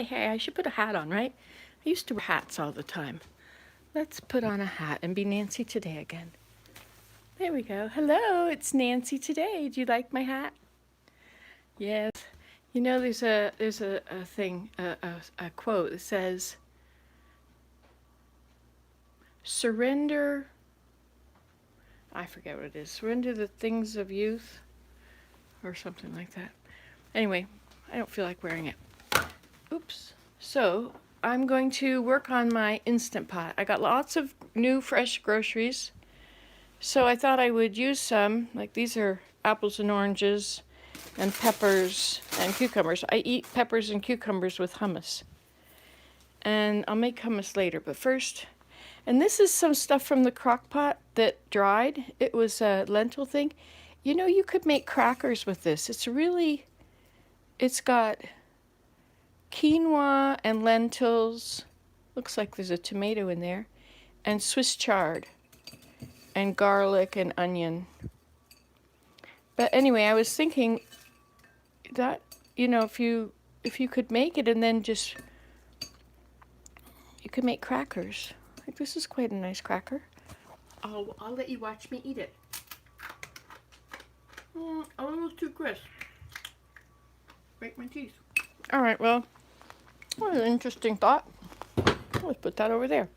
Hey, I should put a hat on, right? I used to wear hats all the time. Let's put on a hat and be Nancy today again. There we go. Hello, it's Nancy today. Do you like my hat? Yes. You know, there's a thing, a quote that says, surrender, I forget what it is, surrender the things of youth, or something like that. Anyway, I don't feel like wearing it. Oops. So, I'm going to work on my Instant Pot. I got lots of new fresh groceries. So I thought I would use some, like these are apples and oranges and peppers and cucumbers. I eat peppers and cucumbers with hummus. And I'll make hummus later, but first, and this is some stuff from the crock pot that dried. It was a lentil thing. You know, you could make crackers with this. It's got quinoa and lentils. Looks like there's a tomato in there. And Swiss chard. And garlic and onion. But anyway, I was thinking that, you know, if you could make it and then just, you could make crackers. Like, this is quite a nice cracker. I'll let you watch me eat it. A little too crisp. Break my teeth. All right, well, what an interesting thought. Let's put that over there.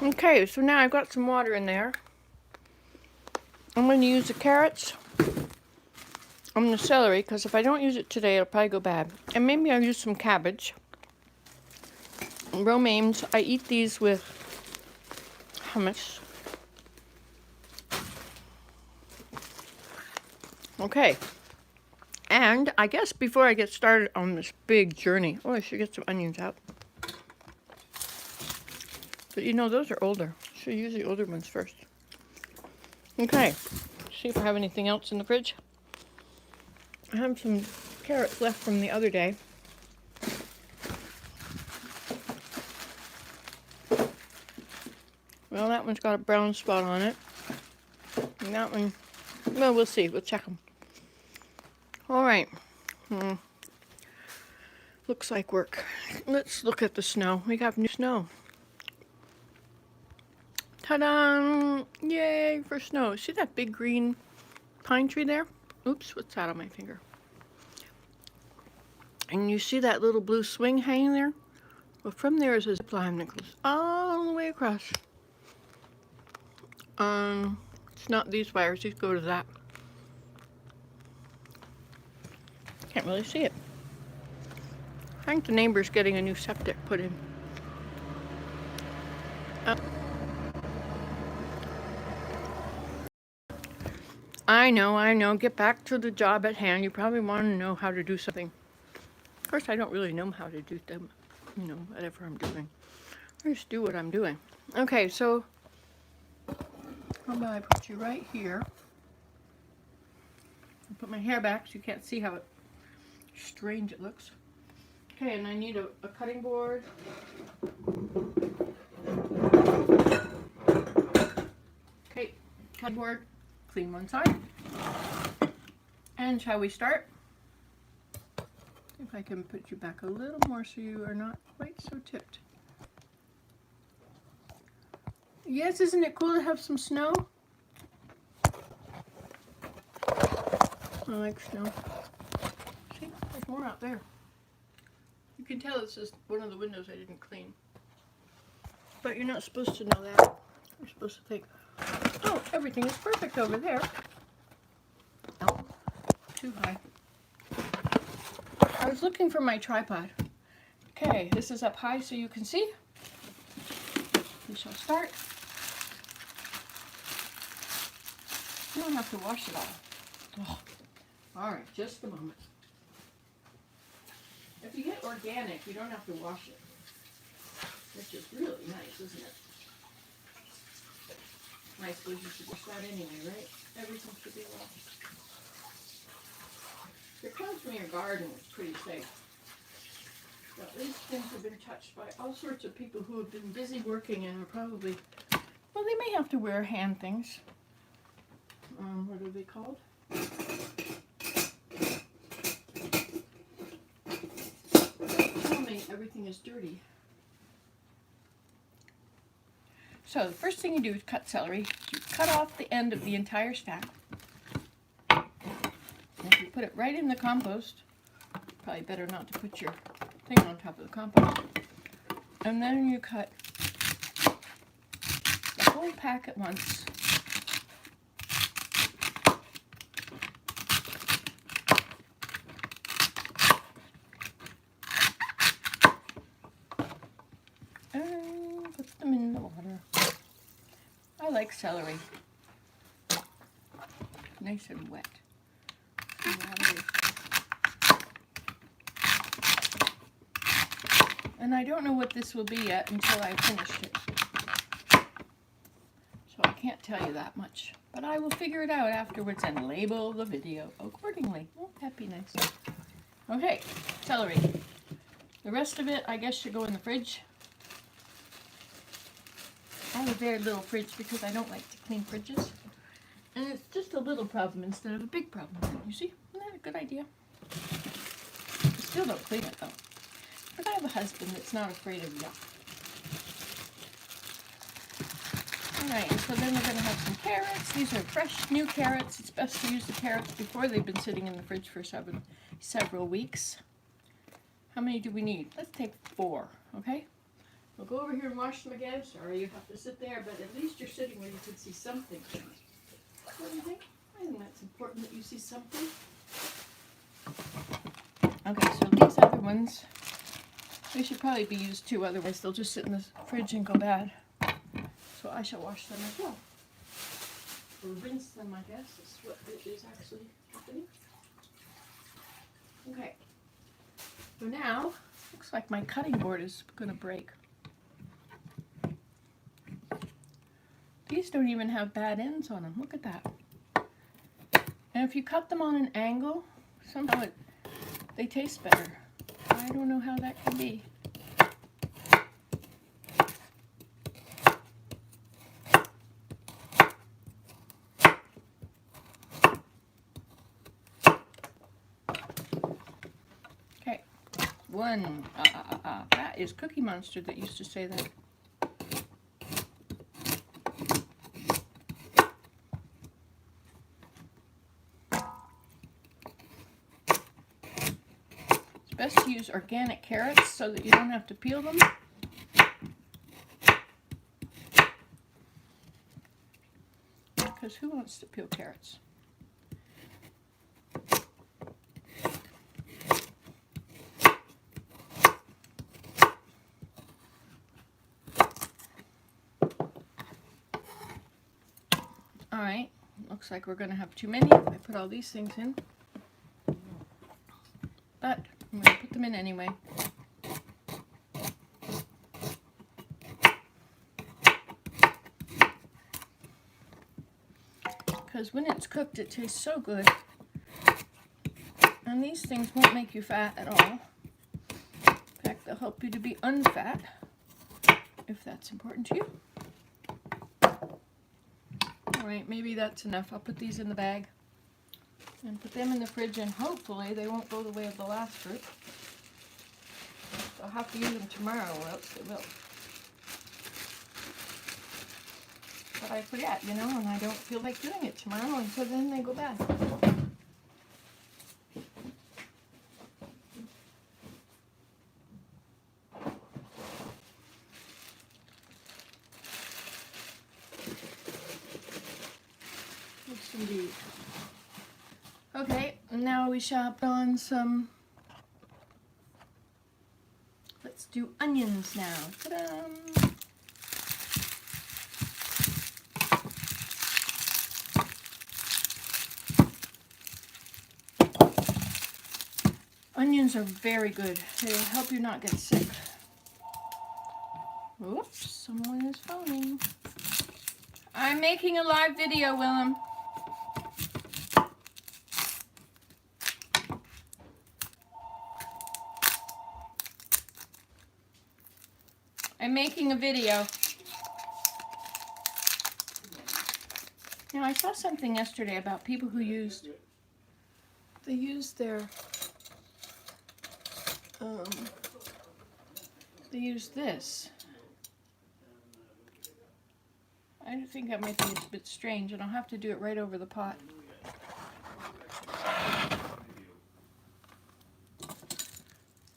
Okay, so now I've got some water in there. I'm going to use the carrots and the celery, because if I don't use it today, it'll probably go bad. And maybe I'll use some cabbage. Romaines, I eat these with hummus. Okay. And I guess before I get started on this big journey, I should get some onions out. But you know, those are older. Should use the older ones first. Okay. See if I have anything else in the fridge. I have some carrots left from the other day. Well, that one's got a brown spot on it. And that one, well, we'll see. We'll check them. All right. Looks like work. Let's look at the snow. We got new snow. Ta-da! Yay for snow. See that big green pine tree there? Oops, what's that on my finger? And you see that little blue swing hanging there? Well, from there is a zip line that goes all the way across. It's not these wires, these go to that. Can't really see it. I think the neighbor's getting a new septic put in. I know. Get back to the job at hand. You probably want to know how to do something. Of course, I don't really know how to do them, you know, whatever I'm doing. I just do what I'm doing. Okay, so how about I put you right here? I'll put my hair back so you can't see how strange it looks. Okay, and I need a cutting board. Okay, cutting board. Clean one side. And shall we start? If I can put you back a little more so you are not quite so tipped. Yes, isn't it cool to have some snow? I like snow. See, there's more out there. You can tell this is one of the windows I didn't clean. But you're not supposed to know that. You're supposed to think, oh, everything is perfect over there. Oh, too high. I was looking for my tripod. Okay, this is up high so you can see. We shall start. You don't have to wash it all. Oh. All right, just a moment. If you get organic, you don't have to wash it, which is really nice, isn't it? I suppose you should wash that anyway, right? Everything should be washed. If it comes from your garden, it's pretty safe. But these things have been touched by all sorts of people who have been busy working and are probably, well, they may have to wear hand things. What are they called? suddenly everything is dirty. So the first thing you do is cut celery. You cut off the end of the entire stack. And you put it right in the compost. Probably better not to put your thing on top of the compost. And then you cut the whole pack at once. And put them in the water. I like celery. Nice and wet. And I don't know what this will be yet until I've finished it. So I can't tell you that much. But I will figure it out afterwards and label the video accordingly. Won't that be nice? Okay, celery. The rest of it, I guess, should go in the fridge. I have a very little fridge because I don't like to clean fridges. And it's just a little problem instead of a big problem. You see? Isn't that a good idea? I still don't clean it though. But I have a husband that's not afraid of yuck. Alright, so then we're going to have some carrots. These are fresh, new carrots. It's best to use the carrots before they've been sitting in the fridge for several weeks. How many do we need? Let's take 4, okay? We'll go over here and wash them again. Sorry, you have to sit there, but at least you're sitting where you can see something. What do you think? I think that's important that you see something. Okay, so these other ones, they should probably be used too, otherwise they'll just sit in the fridge and go bad. So I shall wash them as well. Or rinse them, I guess, is what it is actually happening. Okay. So now, looks like my cutting board is going to break. These don't even have bad ends on them. Look at that. And if you cut them on an angle, somehow they taste better. I don't know how that can be. Okay. One. That is Cookie Monster that used to say that. Best to use organic carrots so that you don't have to peel them. Because who wants to peel carrots? Alright, looks like we're going to have too many. I put all these things in. But I'm going to put them in anyway. Because when it's cooked, it tastes so good. And these things won't make you fat at all. In fact, they'll help you to be unfat, if that's important to you. Alright, maybe that's enough. I'll put these in the bag and put them in the fridge, and hopefully they won't go the way of the last fruit. I'll have to use them tomorrow or else they will. But I forget, you know, and I don't feel like doing it tomorrow, and so then they go bad. Yes, indeed. Okay, now we shall put on some, let's do onions now. Ta-da! Onions are very good. They will help you not get sick. Oops, someone is phoning. I'm making a live video, Willem. I'm making a video. Now, I saw something yesterday about people who used their they use this. I think that might be a bit strange, and I'll have to do it right over the pot.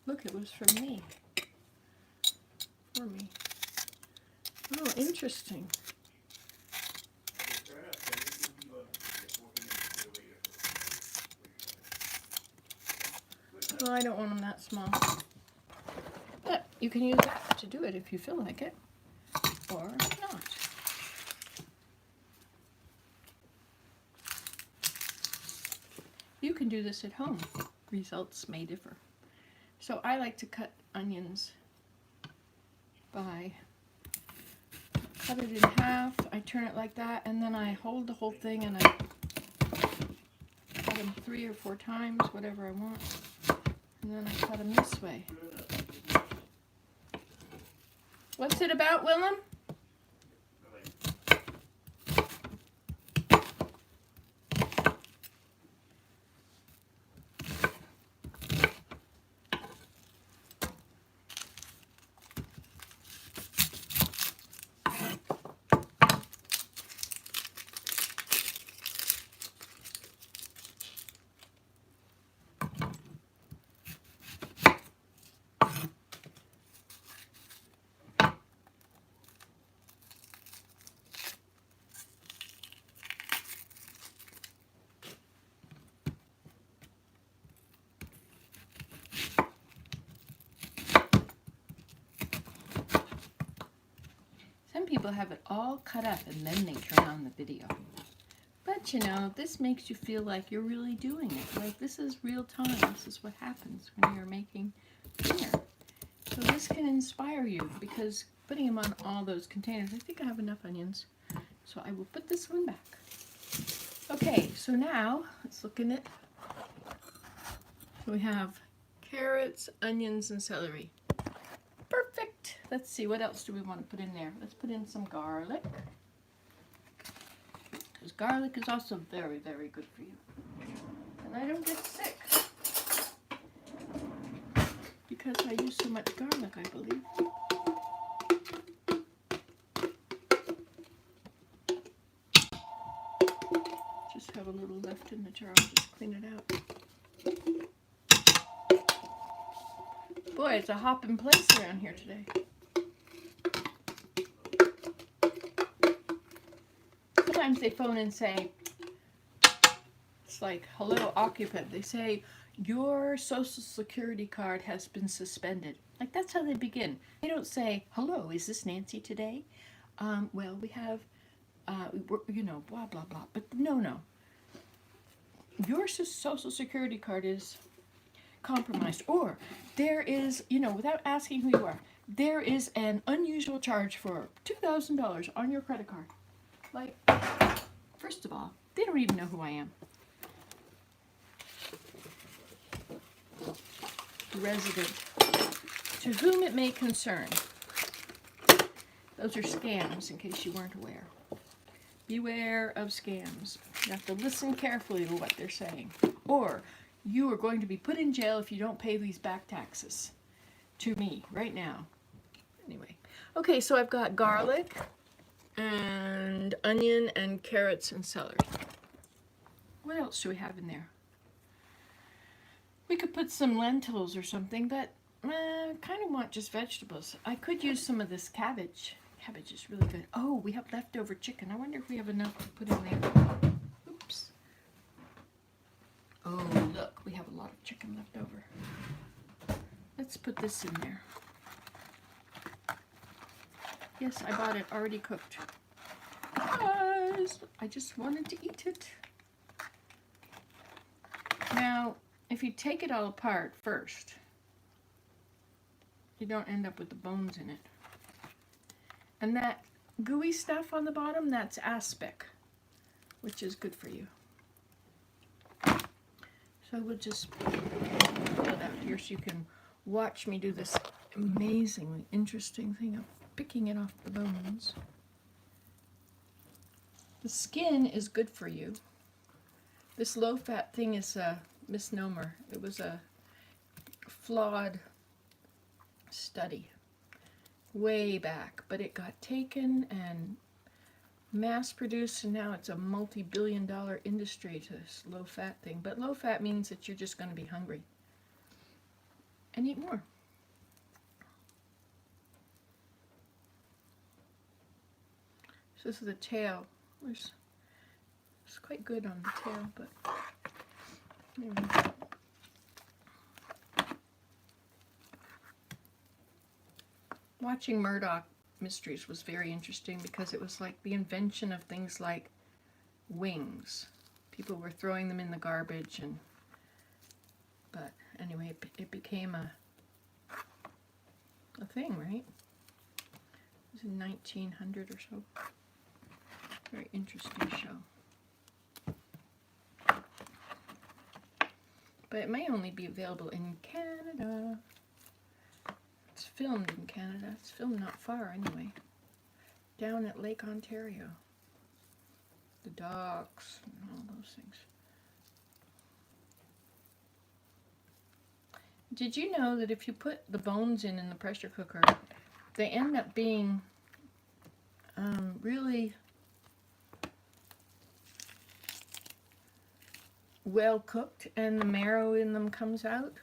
Look, it was from me. For me. Oh, interesting. Well, I don't want them that small. But you can use that to do it if you feel like it, or not. You can do this at home. Results may differ. So I like to cut onions by, cut it in half, I turn it like that, and then I hold the whole thing and I cut them 3 or 4 times, whatever I want. And then I cut them this way. What's it about, Willem? Some people have it all cut up and then they turn on the video. But you know, this makes you feel like you're really doing it. Like this is real time. This is what happens when you're making dinner. So this can inspire you, because putting them on all those containers, I think I have enough onions. So I will put this one back. Okay, so now let's look in it. So we have carrots, onions, and celery. Perfect. Let's see, what else do we want to put in there? Let's put in some garlic. Because garlic is also very, very good for you. And I don't get sick. Because I use so much garlic, I believe. Just have a little left in the jar. I'll just clean it out. Boy, it's a hopping place around here today. Sometimes they phone and say, it's like, hello occupant. They say, your social security card has been suspended. Like, that's how they begin. They don't say, hello, is this Nancy today? Well, we have, you know, blah, blah, blah. But no. Your social security card is compromised. Or there is, you know, without asking who you are, there is an unusual charge for $2,000 on your credit card. Like, first of all, they don't even know who I am. Resident, to whom it may concern. Those are scams, in case you weren't aware. Beware of scams. You have to listen carefully to what they're saying. Or you are going to be put in jail if you don't pay these back taxes. To me, right now. Anyway. Okay, so I've got garlic and onion and carrots and celery. What else do we have in there? We could put some lentils or something, but I kind of want just vegetables. I could use some of this cabbage. Cabbage is really good. Oh, we have leftover chicken. I wonder if we have enough to put in there. Oops. Oh, look, we have a lot of chicken left over. Let's put this in there. Yes, I bought it already cooked. Because I just wanted to eat it. Now, if you take it all apart first, you don't end up with the bones in it. And that gooey stuff on the bottom, that's aspic, which is good for you. So we'll just pull it out here so you can watch me do this amazingly interesting thing of picking it off the bones. The skin is good for you. This low-fat thing is a misnomer. It was a flawed study. way back, but it got taken and mass produced, and now it's a multi-billion-dollar industry to this low-fat thing. But low-fat means that you're just going to be hungry and eat more. So this is the tail. It's quite good on the tail, but anyway. Watching Murdoch Mysteries was very interesting because it was like the invention of things like wings. People were throwing them in the garbage, but anyway, it became a thing, right? It was in 1900 or so. Very interesting show. But it may only be available in Canada. It's filmed in Canada. It's filmed not far anyway. Down at Lake Ontario. The docks and all those things. Did you know that if you put the bones in the pressure cooker, they end up being really well cooked, and the marrow in them comes out?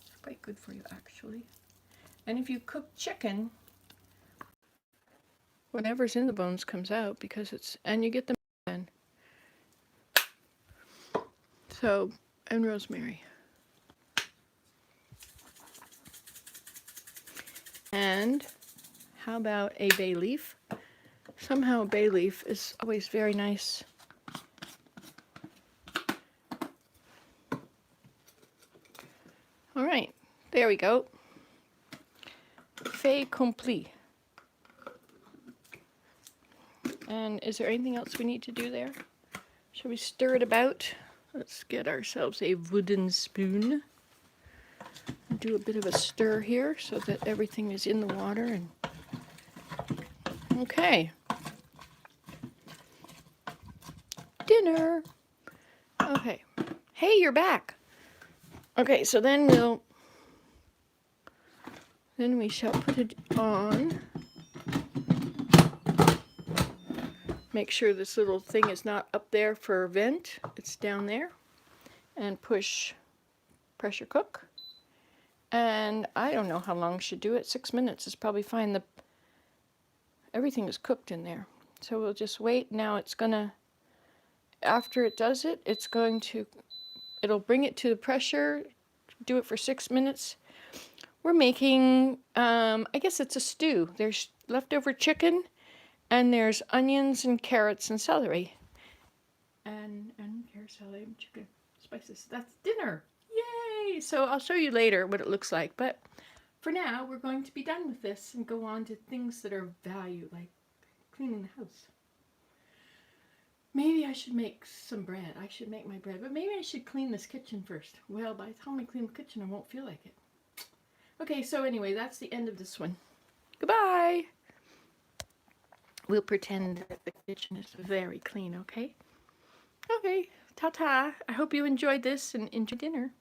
It's quite good for you, actually. And if you cook chicken, whatever's in the bones comes out because and you get them in. So, and rosemary. And how about a bay leaf? Somehow a bay leaf is always very nice. All right, there we go. Fait accompli. And is there anything else we need to do there? Shall we stir it about? Let's get ourselves a wooden spoon. Do a bit of a stir here so that everything is in the water. And okay. Dinner. Okay. Hey, you're back. Okay, so then we shall put it on. Make sure this little thing is not up there for vent. It's down there. And push pressure cook. And I don't know how long we should do it. 6 minutes is probably fine. Everything is cooked in there. So we'll just wait. Now it's gonna, after it does it, it'll bring it to the pressure, do it for 6 minutes. We're making, I guess it's a stew. There's leftover chicken, and there's onions and carrots and celery. And carrots, celery, and chicken, spices. That's dinner. Yay! So I'll show you later what it looks like. But for now, we're going to be done with this and go on to things that are value, like cleaning the house. Maybe I should make some bread. I should make my bread, but maybe I should clean this kitchen first. Well, by the time I clean the kitchen, I won't feel like it. Okay, so anyway, that's the end of this one. Goodbye! We'll pretend that the kitchen is very clean, okay? Okay, ta-ta. I hope you enjoyed this and enjoy dinner.